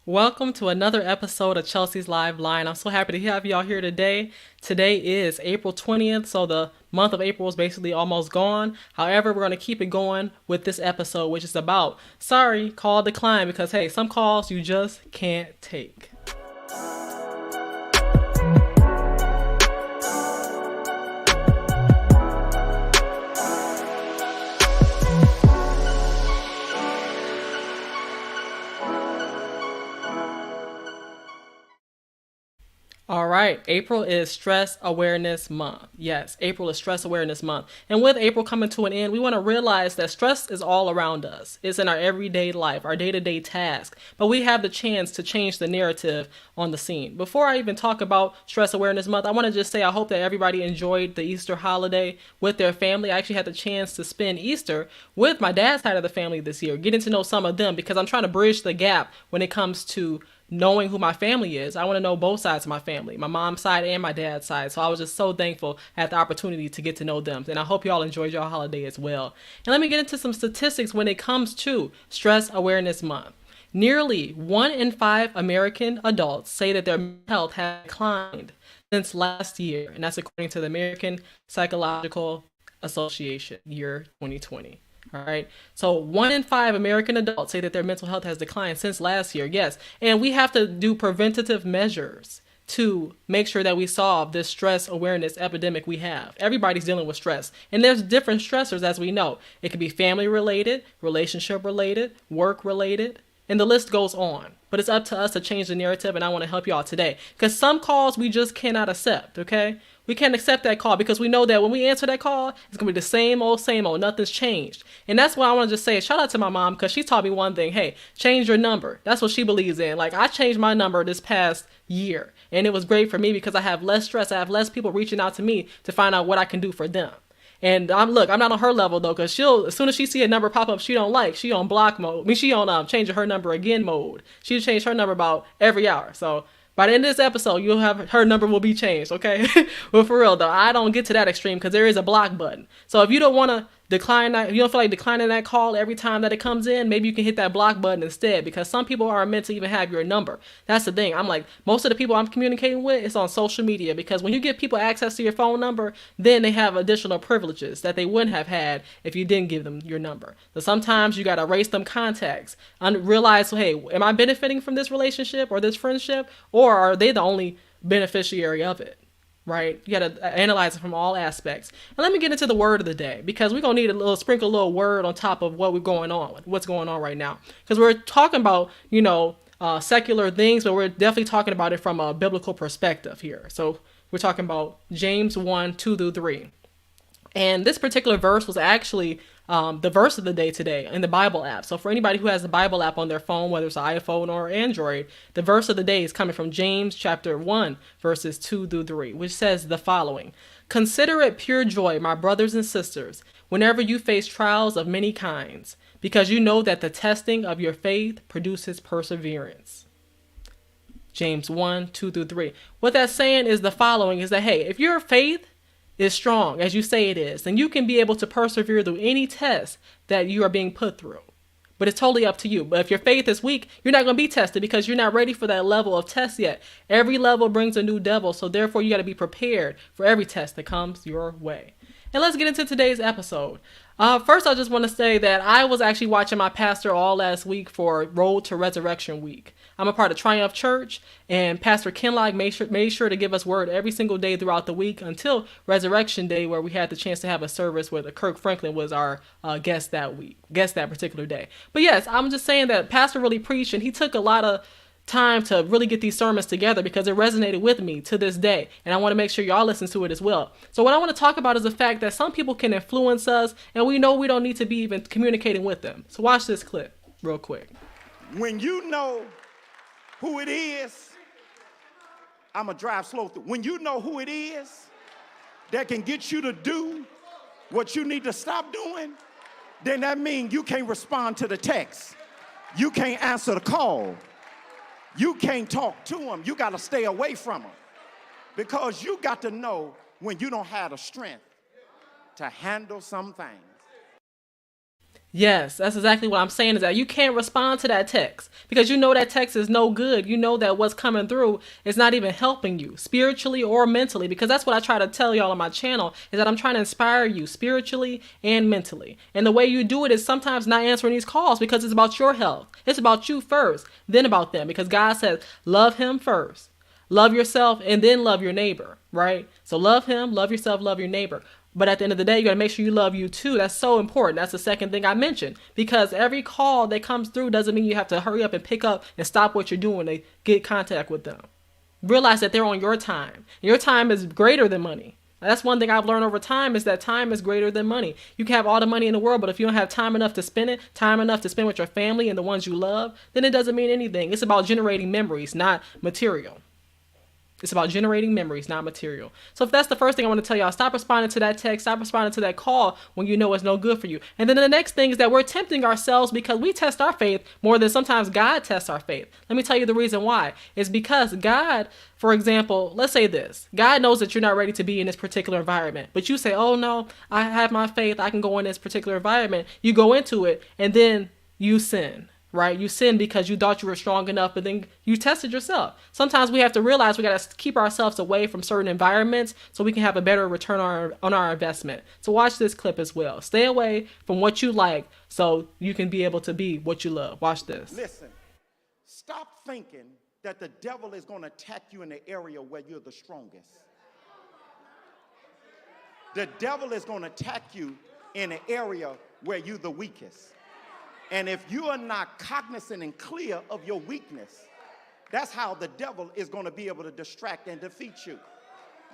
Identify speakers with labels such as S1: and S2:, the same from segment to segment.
S1: Welcome to another episode of Chelsea's Live Line. I'm so happy to have y'all here today. Today is April 20th, so the month of April is basically almost gone. However, we're going to keep it going with this episode, which is about sorry, call decline, because hey, some calls you just can't take. All right, April is Stress Awareness Month. Yes, April is Stress Awareness Month. And with April coming to an end, we want to realize that stress is all around us. It's in our everyday life, our day to day task. But we have the chance to change the narrative on the scene. Before I even talk about Stress Awareness Month, I want to just say I hope that everybody enjoyed the Easter holiday with their family. I actually had the chance to spend Easter with my dad's side of the family this year, getting to know some of them because I'm trying to bridge the gap when it comes to knowing who my family is. I want to know both sides of my family, my mom's side and my dad's side. So I was just so thankful I had the opportunity to get to know them. And I hope you all enjoyed your holiday as well. And let me get into some statistics when it comes to Stress Awareness Month. Nearly 1 in 5 American adults say that their mental health has declined since last year. And that's according to the American Psychological Association, year 2020. All right. So 1 in 5 American adults say that their mental health has declined since last year. Yes. And we have to do preventative measures to make sure that we solve this stress awareness epidemic we have. Everybody's dealing with stress. And there's different stressors, as we know. It could be family related, relationship related, work related, and the list goes on. But it's up to us to change the narrative, and I want to help you all today. Because some calls we just cannot accept, okay? We can't accept that call because we know that when we answer that call, it's going to be the same old, same old. Nothing's changed. And that's why I want to just say, shout out to my mom because she taught me one thing. Hey, change your number. That's what she believes in. Like, I changed my number this past year, and it was great for me because I have less stress. I have less people reaching out to me to find out what I can do for them. And I'm not on her level though, because she'll, as soon as she see a number pop up she don't like, she on block mode. I mean, she on changing her number again mode. She'll change her number about every hour. So by the end of this episode, you'll have her number will be changed, okay? But for real though, I don't get to that extreme because there is a block button. So if you don't want to decline that, if you don't feel like declining that call every time that it comes in, maybe you can hit that block button instead because some people aren't meant to even have your number. That's the thing. I'm like, most of the people I'm communicating with is on social media because when you give people access to your phone number, then they have additional privileges that they wouldn't have had if you didn't give them your number. So sometimes you got to erase them contacts and realize, hey, am I benefiting from this relationship or this friendship, or are they the only beneficiary of it? Right? You got to analyze it from all aspects. And let me get into the word of the day because we're going to need a little word on top of what's going on right now. Because we're talking about, secular things, but we're definitely talking about it from a biblical perspective here. So we're talking about James 1, 2 through 3. And this particular verse was actually the verse of the day today in the Bible app. So for anybody who has the Bible app on their phone, whether it's an iPhone or Android, the verse of the day is coming from James chapter 1, verses 2 through 3, which says the following. Consider it pure joy, my brothers and sisters, whenever you face trials of many kinds, because you know that the testing of your faith produces perseverance. James 1, 2 through 3. What that's saying is the following is that, hey, if your faith is strong, as you say it is, then you can be able to persevere through any test that you are being put through. But it's totally up to you. But if your faith is weak, you're not going to be tested because you're not ready for that level of test yet. Every level brings a new devil, so therefore you got to be prepared for every test that comes your way. And let's get into today's episode. First, I just want to say that I was actually watching my pastor all last week for Road to Resurrection Week. I'm a part of Triumph Church, and Pastor Kenlock made sure to give us word every single day throughout the week until Resurrection Day, where we had the chance to have a service where Kirk Franklin was our guest that particular day. But yes, I'm just saying that Pastor really preached, and he took a lot of time to really get these sermons together because it resonated with me to this day, and I want to make sure y'all listen to it as well. So what I want to talk about is the fact that some people can influence us, and we know we don't need to be even communicating with them. So watch this clip real quick.
S2: When you know who it is, I'm going to drive slow through. When you know who it is that can get you to do what you need to stop doing, then that means you can't respond to the text. You can't answer the call. You can't talk to them. You got to stay away from them because you got to know when you don't have the strength to handle some things.
S1: Yes, that's exactly what I'm saying is that you can't respond to that text because you know that text is no good. You know that what's coming through is not even helping you spiritually or mentally because that's what I try to tell y'all on my channel is that I'm trying to inspire you spiritually and mentally. And the way you do it is sometimes not answering these calls because it's about your health. It's about you first, then about them because God says love him first. Love yourself and then love your neighbor, right? So love him, love yourself, love your neighbor. But at the end of the day, you got to make sure you love you too. That's so important. That's the second thing I mentioned. Because every call that comes through doesn't mean you have to hurry up and pick up and stop what you're doing to get contact with them. Realize that they're on your time. Your time is greater than money. That's one thing I've learned over time is that time is greater than money. You can have all the money in the world, but if you don't have time enough to spend it, time enough to spend with your family and the ones you love, then it doesn't mean anything. It's about generating memories, not material. It's about generating memories, not material. So if that's the first thing I want to tell y'all, stop responding to that text, stop responding to that call when you know it's no good for you. And then the next thing is that we're tempting ourselves because we test our faith more than sometimes God tests our faith. Let me tell you the reason why. It's because God, for example, let's say this. God knows that you're not ready to be in this particular environment. But you say, oh no, I have my faith. I can go in this particular environment. You go into it and then you sin. Right? You sin because you thought you were strong enough, but then you tested yourself. Sometimes we have to realize we got to keep ourselves away from certain environments so we can have a better return on our investment. So watch this clip as well. Stay away from what you like so you can be able to be what you love. Watch this.
S2: Listen, stop thinking that the devil is going to attack you in the area where you're the strongest. The devil is going to attack you in an area where you're the weakest. And if you are not cognizant and clear of your weakness, that's how the devil is going to be able to distract and defeat you.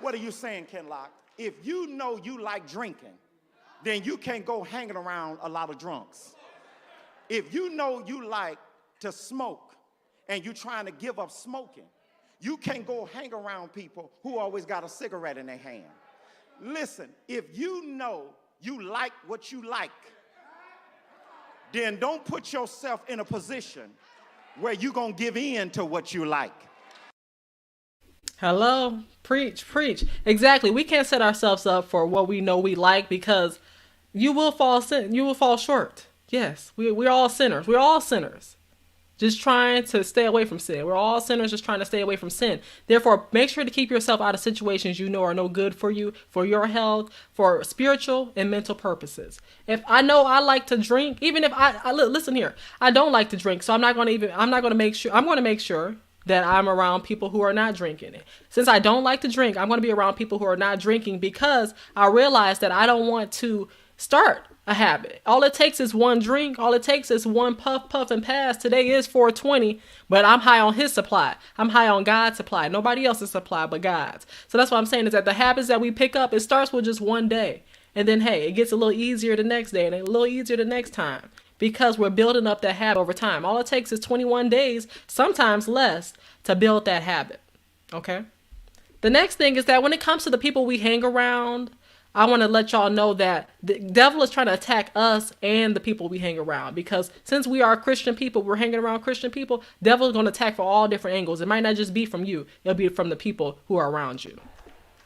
S2: What are you saying, Ken Locke? If you know you like drinking, then you can't go hanging around a lot of drunks. If you know you like to smoke and you're trying to give up smoking, you can't go hang around people who always got a cigarette in their hand. Listen, if you know you like what you like, then don't put yourself in a position where you're going to give in to what you like.
S1: Hello? Preach, preach. Exactly. We can't set ourselves up for what we know we like because you will fall short. Yes, we're all sinners. We're all sinners. Just trying to stay away from sin. We're all sinners just trying to stay away from sin. Therefore, make sure to keep yourself out of situations you know are no good for you, for your health, for spiritual and mental purposes. If I know I like to drink, even if I listen here, I don't like to drink, so I'm going to make sure that I'm around people who are not drinking it. Since I don't like to drink, I'm going to be around people who are not drinking because I realize that I don't want to start a habit. All it takes is one drink. All it takes is one puff and pass. Today is 420, but I'm high on his supply. I'm high on God's supply. Nobody else's supply but God's. So that's what I'm saying is that the habits that we pick up, it starts with just one day. And then, hey, it gets a little easier the next day and a little easier the next time because we're building up that habit over time. All it takes is 21 days, sometimes less, to build that habit. Okay? The next thing is that when it comes to the people we hang around, I want to let y'all know that the devil is trying to attack us and the people we hang around because since we are Christian people, we're hanging around Christian people, devil is going to attack for all different angles. It might not just be from you. It'll be from the people who are around you.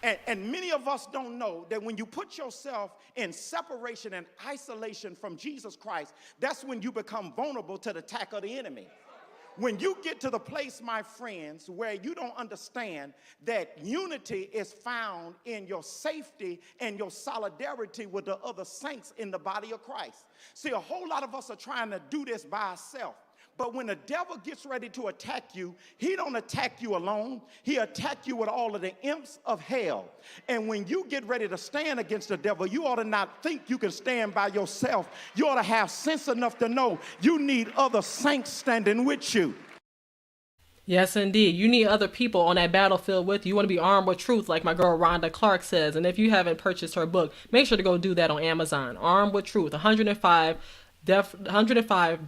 S2: And many of us don't know that when you put yourself in separation and isolation from Jesus Christ, that's when you become vulnerable to the attack of the enemy. When you get to the place, my friends, where you don't understand that unity is found in your safety and your solidarity with the other saints in the body of Christ. See, a whole lot of us are trying to do this by ourselves. But when the devil gets ready to attack you, he don't attack you alone. He attack you with all of the imps of hell. And when you get ready to stand against the devil, you ought to not think you can stand by yourself. You ought to have sense enough to know you need other saints standing with you.
S1: Yes, indeed. You need other people on that battlefield with you. You want to be armed with truth, like my girl Rhonda Clark says. And if you haven't purchased her book, make sure to go do that on Amazon. Armed with Truth, 105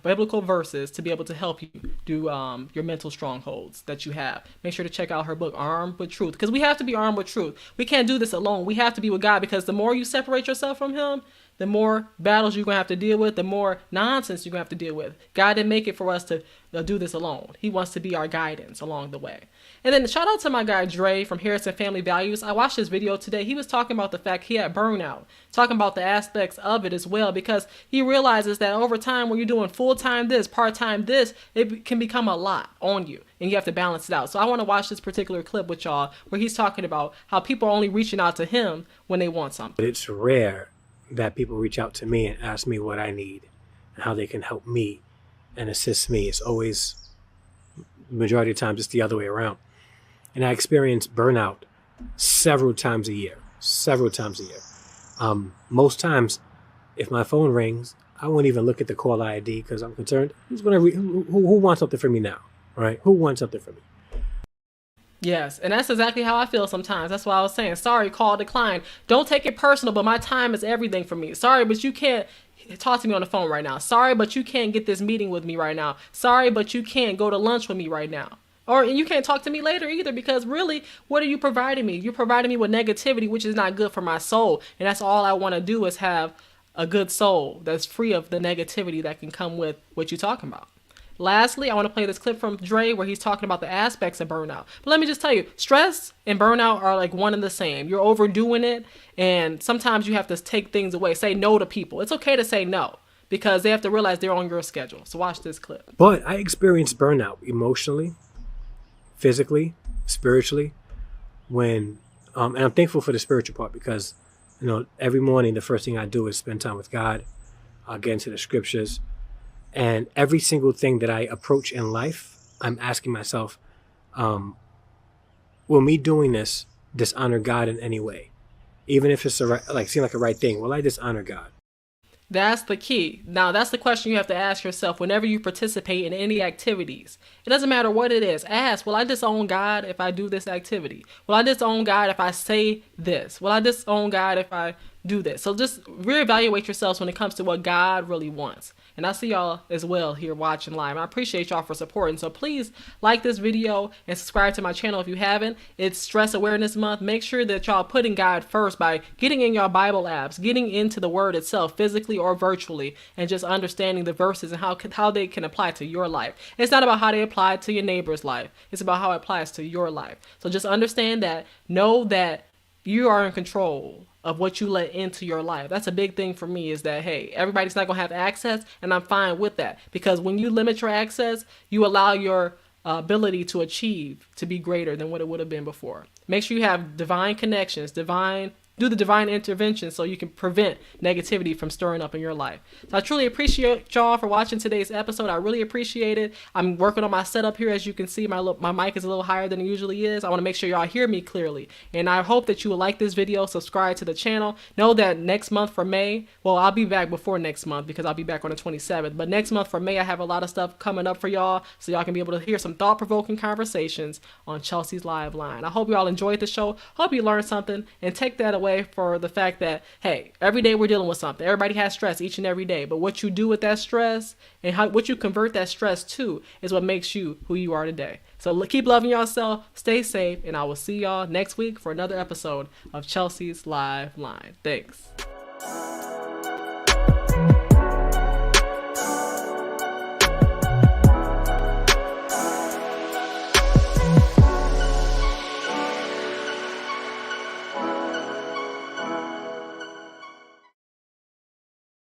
S1: biblical verses to be able to help you do your mental strongholds that you have. Make sure to check out her book, Armed with Truth, because we have to be armed with truth. We can't do this alone. We have to be with God because the more you separate yourself from him, the more battles you're going to have to deal with, the more nonsense you're going to have to deal with. God didn't make it for us to do this alone. He wants to be our guidance along the way. And then shout out to my guy Dre from Harrison Family Values. I watched his video today. He was talking about the fact he had burnout, talking about the aspects of it as well, because he realizes that over time when you're doing full-time this, part-time this, it can become a lot on you and you have to balance it out. So I want to watch this particular clip with y'all where he's talking about how people are only reaching out to him when they want something.
S3: It's rare that people reach out to me and ask me what I need and how they can help me and assist me. It's always, majority of the times, it's the other way around. And I experience burnout several times a year. Most times, if my phone rings, I won't even look at the call ID because I'm concerned. Who wants something from me now, right? Who wants something from me?
S1: Yes, and that's exactly how I feel sometimes. That's why I was saying, sorry, call decline. Don't take it personal, but my time is everything for me. Sorry, but you can't talk to me on the phone right now. Sorry, but you can't get this meeting with me right now. Sorry, but you can't go to lunch with me right now. Or you can't talk to me later either, because really, what are you providing me? You're providing me with negativity, which is not good for my soul. And that's all I want to do, is have a good soul that's free of the negativity that can come with what you're talking about. Lastly, I want to play this clip from Dre where he's talking about the aspects of burnout. But let me just tell you, stress and burnout are like one and the same. You're overdoing it, and sometimes you have to take things away. Say no to people. It's okay to say no, because they have to realize they're on your schedule. So watch this clip.
S3: But I experienced burnout emotionally, physically, spiritually, when and I'm thankful for the spiritual part, because every morning the first thing I do is spend time with God. I'll get into the scriptures, and every single thing that I approach in life, I'm asking myself, will me doing this dishonor God in any way? Even if it's seem like a right thing, will I dishonor God?
S1: That's the key. Now, that's the question you have to ask yourself whenever you participate in any activities. It doesn't matter what it is. Ask, will I disown God if I do this activity? Will I disown God if I say this? Will I disown God if I do this? So just reevaluate yourselves when it comes to what God really wants. And I see y'all as well here watching live. I appreciate y'all for supporting. So please like this video and subscribe to my channel if you haven't. It's Stress Awareness Month. Make sure that y'all putting God first by getting in your Bible apps, getting into the word itself, physically or virtually, and just understanding the verses and how they can apply to your life. It's not about how they apply to your neighbor's life. It's about how it applies to your life. So just understand that. Know that you are in control of what you let into your life. That's a big thing for me, is that, hey, everybody's not going to have access, and I'm fine with that. Because when you limit your access, you allow your ability to achieve to be greater than what it would have been before. Make sure you have divine connections, do the divine intervention so you can prevent negativity from stirring up in your life. So I truly appreciate y'all for watching today's episode. I really appreciate it. I'm working on my setup here. As you can see, my mic is a little higher than it usually is. I want to make sure y'all hear me clearly. And I hope that you will like this video, subscribe to the channel. Know that next month for May, well, I'll be back before next month because I'll be back on the 27th. But next month for May, I have a lot of stuff coming up for y'all, so y'all can be able to hear some thought-provoking conversations on Chelsea's Live Line. I hope y'all enjoyed the show. Hope you learned something, and take that away for the fact that, hey, every day we're dealing with something. Everybody has stress each and every day, but what you do with that stress and what you convert that stress to is what makes you who you are today. So keep loving yourself, stay safe, and I will see y'all next week for another episode of Chelsea's Live Line. Thanks.